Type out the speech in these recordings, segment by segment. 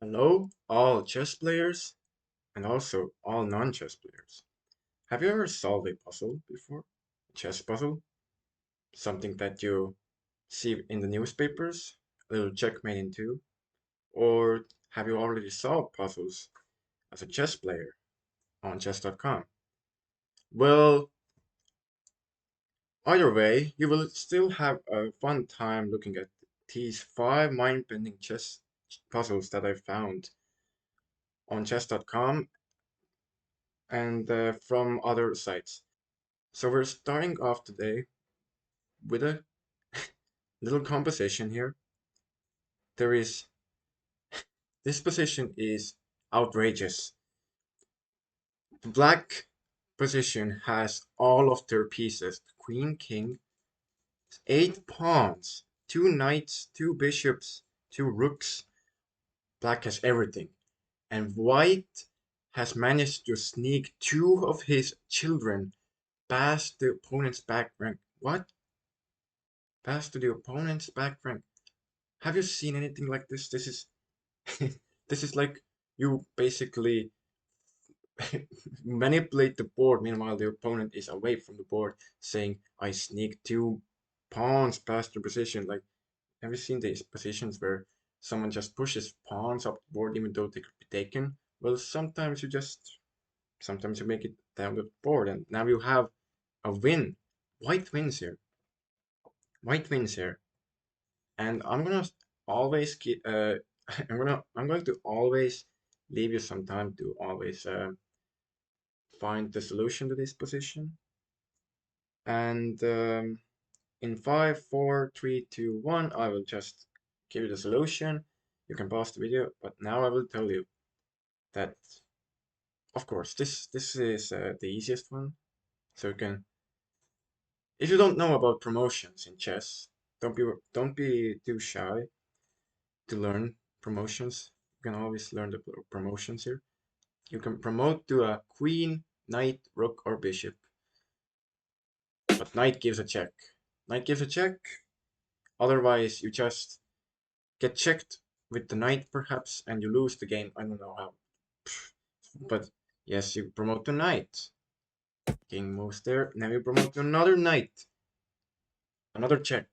Hello, all chess players and also all non-chess players. Have you ever solved a puzzle before? A chess puzzle? Something that you see in the newspapers? A little checkmate in two? Or have you already solved puzzles as a chess player on chess.com? Well, either way, you will still have a fun time looking at these 5 mind-bending chess puzzles that I found on chess.com and from other sites. So we're starting off today with a little composition here. There is This position is outrageous. The black position has all of their pieces: queen, king, 8 pawns, 2 knights, 2 bishops, 2 rooks. Black has everything, and white has managed to sneak 2 of his children past the opponent's back rank. What? Past to the opponent's back rank. Have you seen anything like this? This is this is like you basically manipulate the board. Meanwhile, the opponent is away from the board, saying, "I sneak 2 pawns past your position." Like, have you seen these positions where someone just pushes pawns up the board even though they could be taken? Well, sometimes you make it down the board, and now you have a win. White wins here. White wins here, and I'm gonna always keep. I'm going to always leave you some time to always find the solution to this position. And in 5, 4, 3, 2, 1, I will just give you the solution. You can pause the video, but now I will tell you that, of course, this is the easiest one. So you can, if you don't know about promotions in chess, don't be too shy to learn promotions. You can always learn the promotions here. You can promote to a queen, knight, rook, or bishop. But knight gives a check. Knight gives a check. Otherwise, you just get checked with the knight, perhaps, and you lose the game. I don't know how. But yes, you promote to knight. King moves there. Now you promote to another knight. Another check.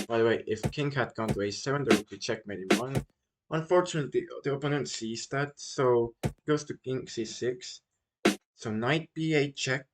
By the way, if king had gone to a7, there would be checkmate in one. Unfortunately, the opponent sees that, so goes to king c6. So knight b8 check.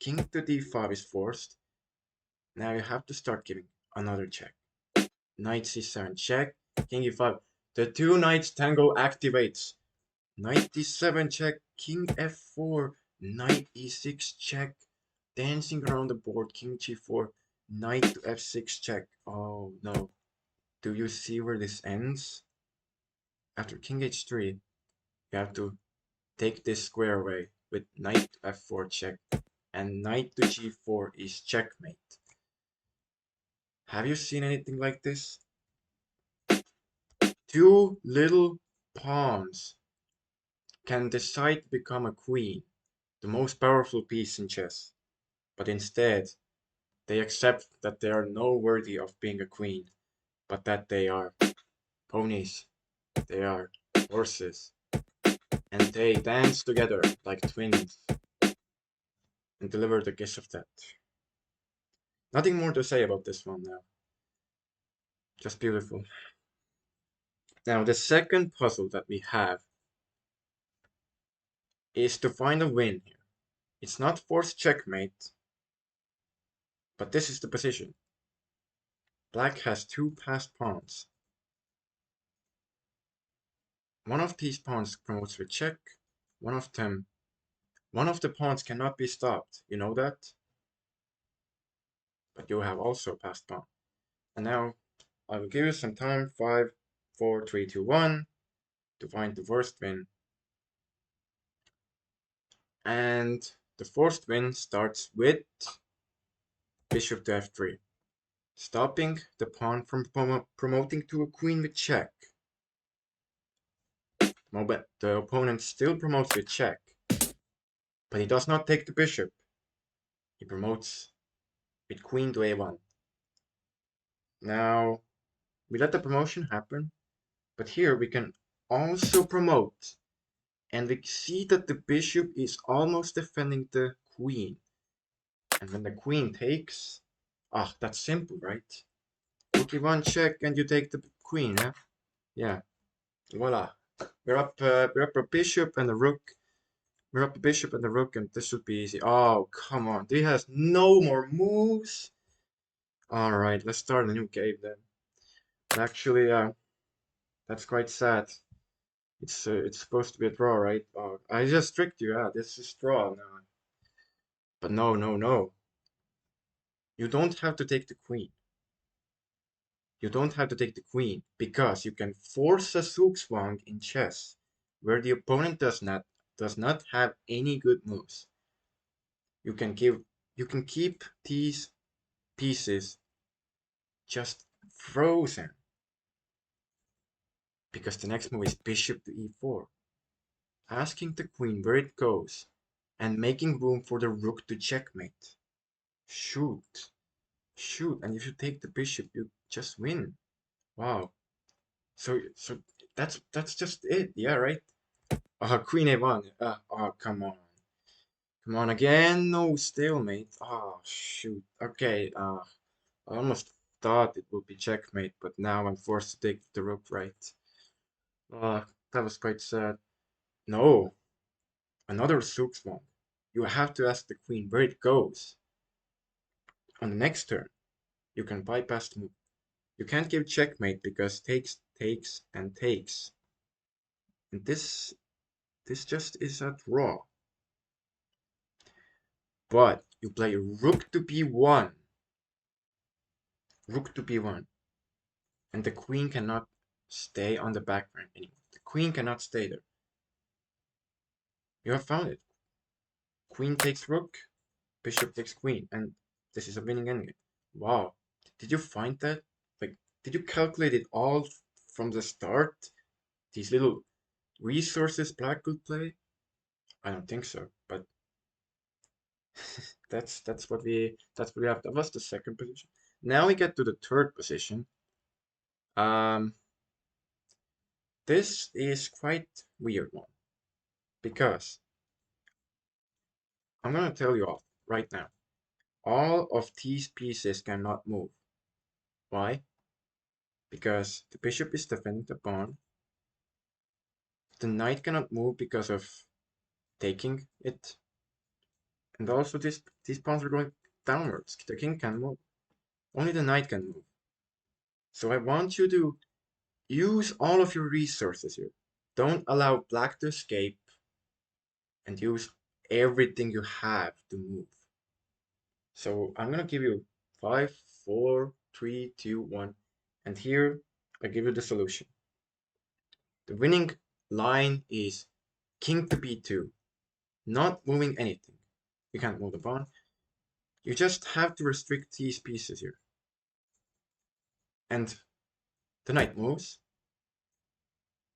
King to d5 is forced. Now you have to start giving another check. Knight c7 check. King e5. The 2 knights tango activates. Knight d7 check. King f4. Knight e6 check. Dancing around the board. King g4. Knight to f6 check. Oh no. Do you see where this ends? After king h3, you have to take this square away with knight to f4 check. And knight to g4 is checkmate. Have you seen anything like this? 2 little pawns can decide to become a queen, the most powerful piece in chess, but instead they accept that they are no worthy of being a queen, but that they are ponies, they are horses, and they dance together like twins and deliver the kiss of death. Nothing more to say about this one now. Just beautiful. Now, the second puzzle that we have is to find a win here. It's not forced checkmate, but this is the position. Black has 2 passed pawns. One of these pawns promotes with check. One of the pawns cannot be stopped. You know that? But you have also passed pawn. And now I will give you some time. 5, 4, 3, 2, 1 to find the first win. And the first win starts with bishop to f3, stopping the pawn from promoting to a queen with check. The opponent still promotes with check, but he does not take the bishop. He promotes with queen to a1. Now, we let the promotion happen, But here we can also promote. And we see that the bishop is almost defending the queen. And when the queen takes, ah, that's simple, right? Rook e1 check, and you take the queen, yeah? Yeah, voila. We're up a bishop and a rook. We're up a bishop and a rook, and this should be easy. Oh, come on. He has no more moves. All right, let's start a new game then. But actually, that's quite sad. It's supposed to be a draw, right? Oh, I just tricked you. Yeah, this is draw now. But no, no, no. You don't have to take the queen. You don't have to take the queen because you can force a zugzwang in chess, where the opponent does not have any good moves. You can keep these pieces just frozen because the next move is bishop to e4, asking the queen where it goes and making room for the rook to checkmate. Shoot, shoot, and if you take the bishop, you just win. Wow. So that's just it. Yeah, right. Queen a1. Oh, come on. Come on again. No stalemate. Oh, shoot. Okay. I almost thought it would be checkmate, but now I'm forced to take the rook, right? That was quite sad. No, another Zugzwang. You have to ask the queen where it goes. On the next turn, you can bypass the move. You can't give checkmate because takes, takes, and takes. And this just is a draw. But you play rook to b1. Rook to b1. And the queen cannot stay on the back rank anymore. The queen cannot stay there. You have found it. Queen takes rook, bishop takes queen, and this is a winning endgame. Wow. Did you find that? Like, did you calculate it all from the start? These little resources black could play? I don't think so, but that's what we have. That was the second position. Now we get to the third position. Um, this is quite weird one because I'm gonna tell you all right now. All of these pieces cannot move. Why? Because the bishop is defending the pawn. The knight cannot move because of taking it. And also these pawns are going downwards. The king can move. Only the knight can move. So I want you to use all of your resources here. Don't allow black to escape and use everything you have to move. So I'm gonna give you 5, 4, 3, 2, 1. And here I give you the solution. The winning line is king to b2, not moving anything. You can't move the pawn. You just have to restrict these pieces here. And the knight moves.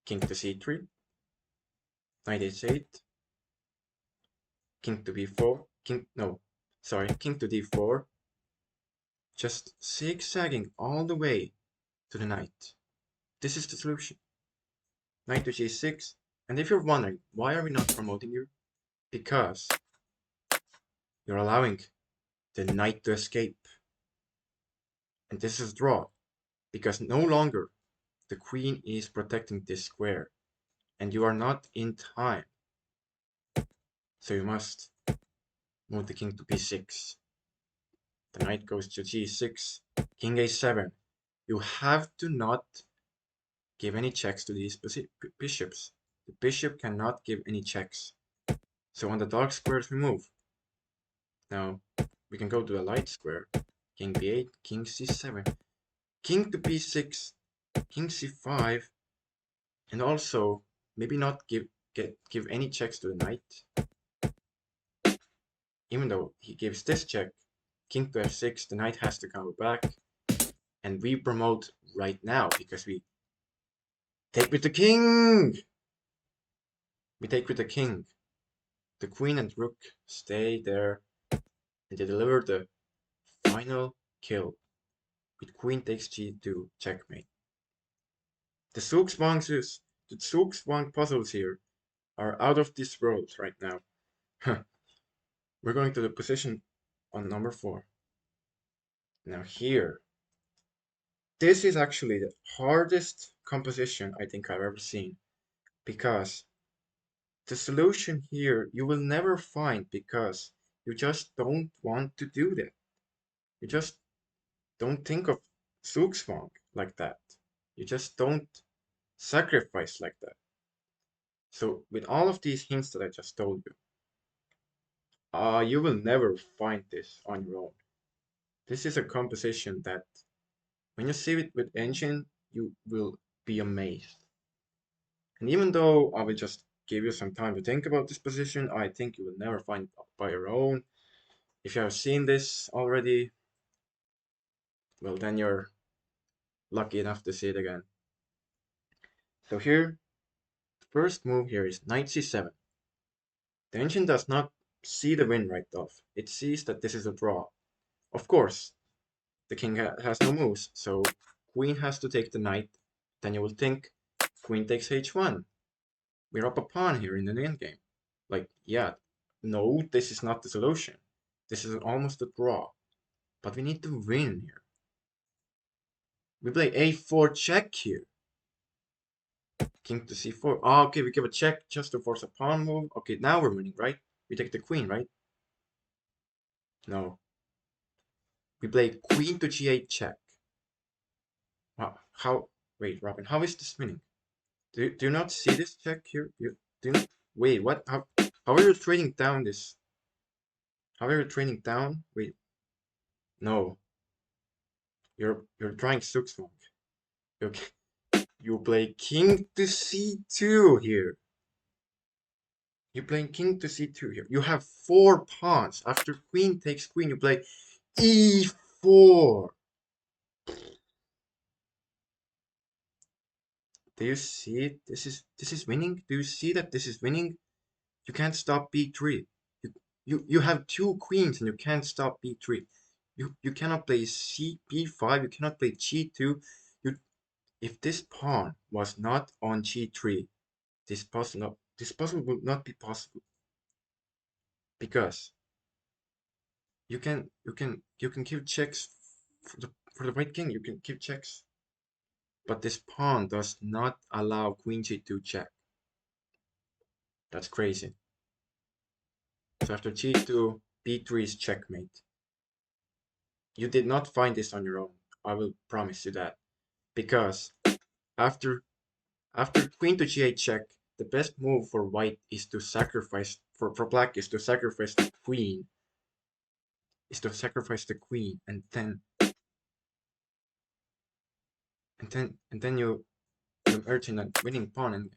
King to c3. Knight h8. King to b4. King to d4. Just zigzagging all the way to the knight. This is the solution. Knight to g6. And if you're wondering, why are we not promoting you? Because you're allowing the knight to escape. And this is draw. Because no longer the queen is protecting this square. And you are not in time. So you must move the king to b6. The knight goes to g6. King a7. You have to not give any checks to these bishops. The bishop cannot give any checks. So on the dark squares we move. Now we can go to a light square. King b8, king c7, king to b6, king c5, and also maybe not give any checks to the knight. Even though he gives this check, king to f6, the knight has to come back, and we promote right now because we take with the king. We take with the king. The queen and rook stay there, and they deliver the final kill with queen takes g2 checkmate. The Zugzwang puzzles here are out of this world right now. We're going to the position on number 4. Now here, this is actually the hardest composition I think I've ever seen, because the solution here you will never find, because you just don't want to do that. You just don't think of Zugzwang like that. You just don't sacrifice like that. So with all of these hints that I just told you, you will never find this on your own. This is a composition that when you see it with engine, you will be amazed. And even though I will just give you some time to think about this position, I think you will never find it by your own. If you have seen this already, well, then you're lucky enough to see it again. So here, the first move here is knight c7. The engine does not see the win right off. It sees that this is a draw. Of course, the king has no moves, so queen has to take the knight. Then you will think queen takes h1. We're up a pawn here in the endgame. Like, yeah, no, this is not the solution. This is almost a draw. But we need to win here. We play a4 check here. King to c4. Oh, okay, we give a check just to force a pawn move. Okay, now we're winning, right? We take the queen, right? No. We play queen to g8 check. How? Wait, Robin, how is this winning? Do you not see this check here? You do not. Wait, what? How are you trading down this? How are you trading down? Wait, no. You're trying Zugzwang. Okay. You play king to c2 here. You're playing king to c2 here. You have 4 pawns. After queen takes queen, you play e4. Do you see it? This is winning. Do you see that this is winning? You can't stop b3. You have 2 queens and you can't stop b3. You cannot play b5. You cannot play g2. You If this pawn was not on g3, this puzzle would not be possible, because you can give checks for the white king. You can give checks, but this pawn does not allow queen g2 check. That's crazy. So after g2, b3 is checkmate. You did not find this on your own. I will promise you that, because after after queen to g8 check, the best move for white is to sacrifice for black is to sacrifice the queen. And then you merge in a winning pawn, and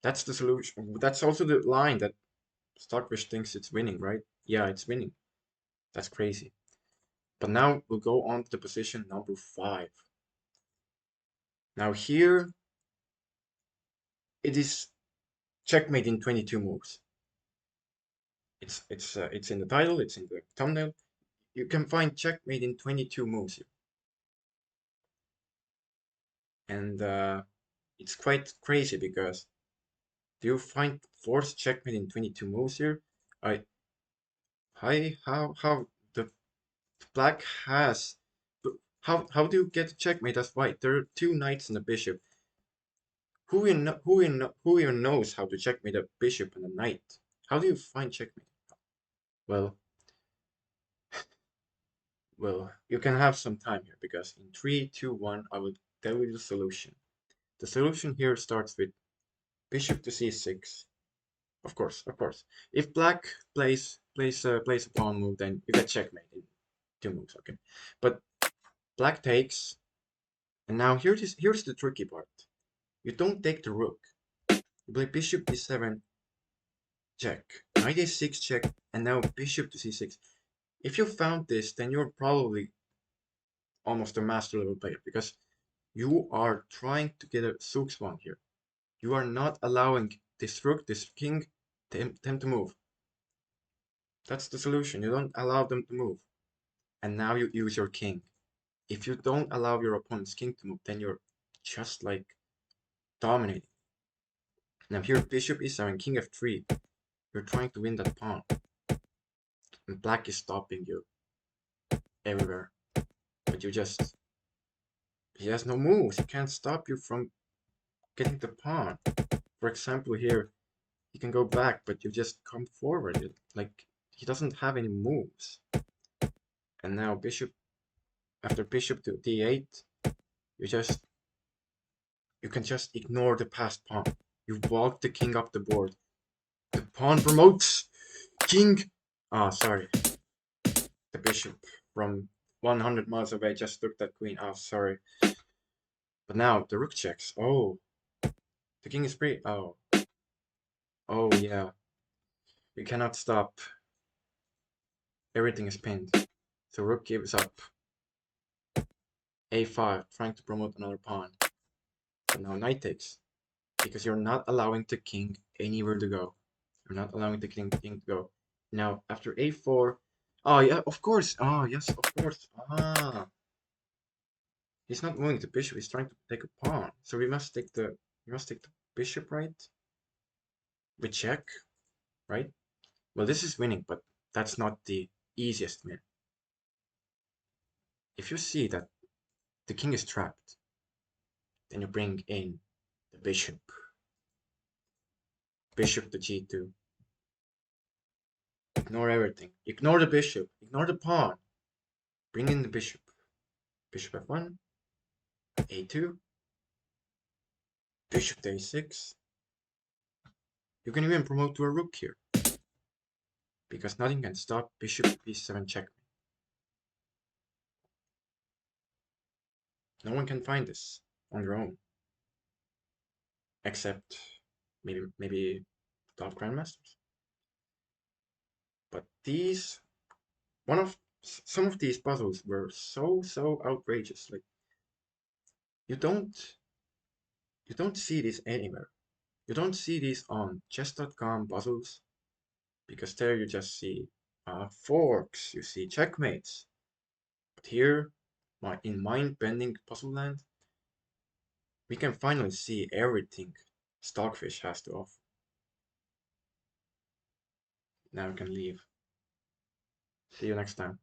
that's the solution. That's also the line that Stockfish thinks it's winning, right? Yeah, it's winning. That's crazy. But now we'll go on to the position number 5. Now here it is checkmate in 22 moves. It's in the title, it's in the thumbnail. You can find checkmate in 22 moves here. And it's quite crazy, because do you find forced checkmate in 22 moves here? How the black has how do you get checkmate as white? There are 2 knights and a bishop. Who even knows how to checkmate a bishop and a knight? How do you find checkmate? Well, you can have some time here, because in 3, 2, 1, I will tell you the solution. The solution here starts with bishop to c6. Of course. If black plays a pawn move, then you get checkmate in 2 moves. Okay, but black takes, and now here's the tricky part. You don't take the rook. You play bishop d7 check, knight a6 check, and now bishop to c6. If you found this, then you're probably almost a master level player, because you are trying to get a Zugzwang here. You are not allowing this rook, this king, them to move. That's the solution. You don't allow them to move. And now you use your king. If you don't allow your opponent's king to move, then you're just like dominating. Now here bishop e7, king f3. You're trying to win that pawn, and black is stopping you everywhere. But he has no moves. He can't stop you from getting the pawn. For example, here he can go back, but you just come forward. Like he doesn't have any moves. And now after bishop to d8, you can just ignore the passed pawn. You walk the king up the board. The pawn promotes king. Ah, sorry. The bishop from 100 miles away just took that queen. Oh, sorry. But now the rook checks. Oh, the king is free. Oh, oh yeah. You cannot stop. Everything is pinned. So rook gives up. a5, trying to promote another pawn. But now knight takes. Because you're not allowing the king anywhere to go. You're not allowing the king to go. Now, after a4... Oh, yeah, of course. Oh, yes, of course. Ah. He's not moving the bishop. He's trying to take a pawn. So we must take the bishop, right? We check, right? Well, this is winning, but that's not the easiest win. If you see that the king is trapped, then you bring in the bishop. Bishop to g2. Ignore everything. Ignore the bishop. Ignore the pawn. Bring in the bishop. Bishop f1. a2. Bishop to a6. You can even promote to a rook here. Because nothing can stop bishop b7 checkmate. No one can find this on their own. Except maybe top grandmasters. But some of these puzzles were so outrageous. Like you don't see this anywhere. You don't see these on chess.com puzzles, because there you just see forks, you see checkmates. But here, in mind-bending puzzle land, we can finally see everything Stockfish has to offer. Now we can leave. See you next time.